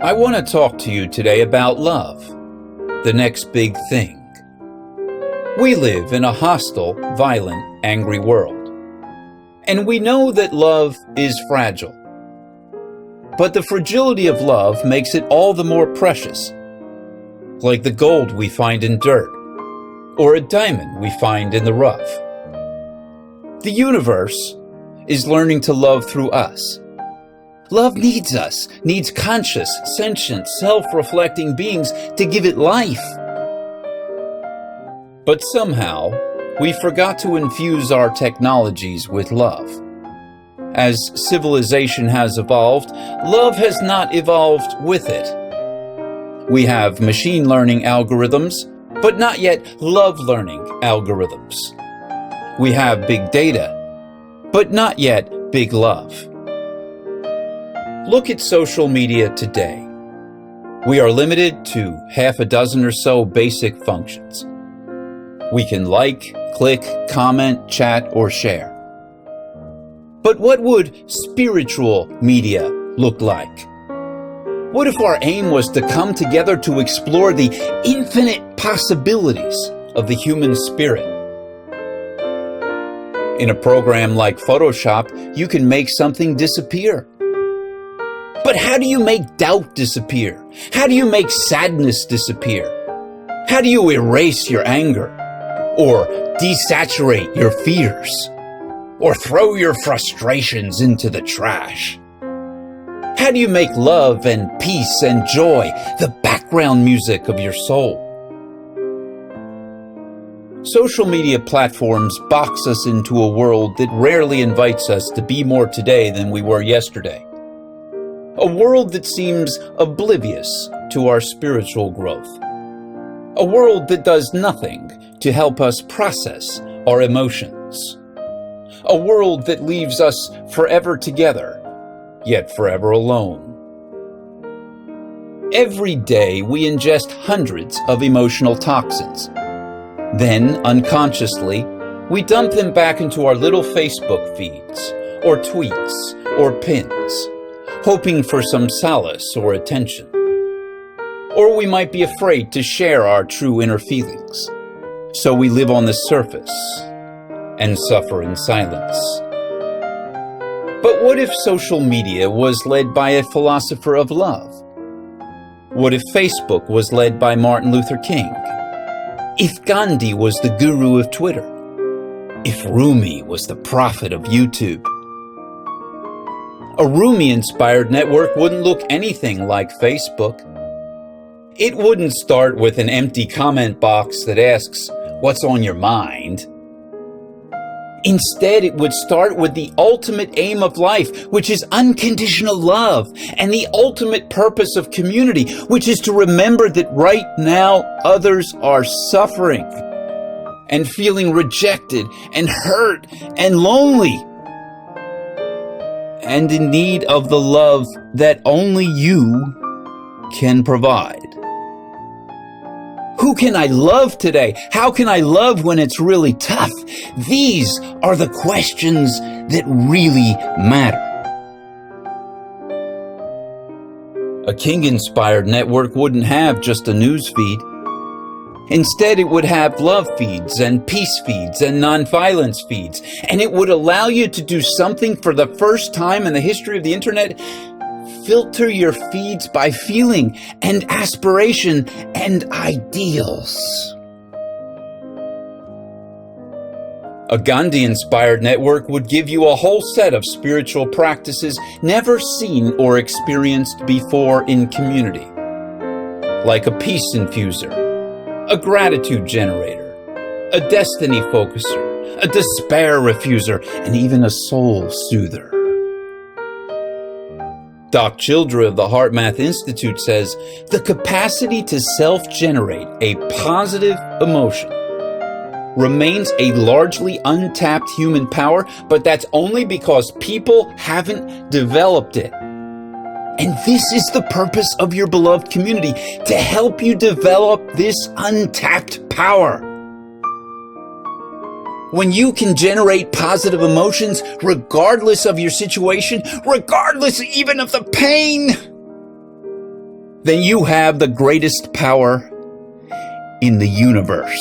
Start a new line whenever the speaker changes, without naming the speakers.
I want to talk to you today about love, the next big thing. We live in a hostile, violent, angry world. And we know that love is fragile. But the fragility of love makes it all the more precious, like the gold we find in dirt, or a diamond we find in the rough. The universe is learning to love through us. Love needs us, needs conscious, sentient, self-reflecting beings to give it life. But somehow, we forgot to infuse our technologies with love. As civilization has evolved, love has not evolved with it. We have machine learning algorithms, but not yet love learning algorithms. We have big data, but not yet big love. Look at social media today. We are limited to half a dozen or so basic functions. We can like, click, comment, chat, or share. But what would spiritual media look like? What if our aim was to come together to explore the infinite possibilities of the human spirit? In a program like Photoshop, you can make something disappear. But how do you make doubt disappear? How do you make sadness disappear? How do you erase your anger? Or desaturate your fears? Or throw your frustrations into the trash? How do you make love and peace and joy the background music of your soul? Social media platforms box us into a world that rarely invites us to be more today than we were yesterday. A world that seems oblivious to our spiritual growth. A world that does nothing to help us process our emotions. A world that leaves us forever together, yet forever alone. Every day we ingest hundreds of emotional toxins. Then, unconsciously, we dump them back into our little Facebook feeds, or tweets, or pins, hoping for some solace or attention. Or we might be afraid to share our true inner feelings, so we live on the surface and suffer in silence. But what if social media was led by a philosopher of love? What if Facebook was led by Martin Luther King? If Gandhi was the guru of Twitter? If Rumi was the prophet of YouTube? A Rumi-inspired network wouldn't look anything like Facebook. It wouldn't start with an empty comment box that asks, "What's on your mind?" Instead, it would start with the ultimate aim of life, which is unconditional love, and the ultimate purpose of community, which is to remember that right now others are suffering and feeling rejected and hurt and lonely and in need of the love that only you can provide. Who can I love today? How can I love when it's really tough? These are the questions that really matter. A King-inspired network wouldn't have just a news feed. Instead, it would have love feeds and peace feeds and nonviolence feeds. And it would allow you to do something for the first time in the history of the internet. Filter your feeds by feeling and aspiration and ideals. A Gandhi-inspired network would give you a whole set of spiritual practices never seen or experienced before in community. Like a peace infuser, a gratitude generator, a destiny focuser, a despair refuser, and even a soul soother. Doc Childra of the HeartMath Institute says, the capacity to self-generate a positive emotion remains a largely untapped human power, but that's only because people haven't developed it. And this is the purpose of your beloved community, to help you develop this untapped power. When you can generate positive emotions, regardless of your situation, regardless even of the pain, then you have the greatest power in the universe.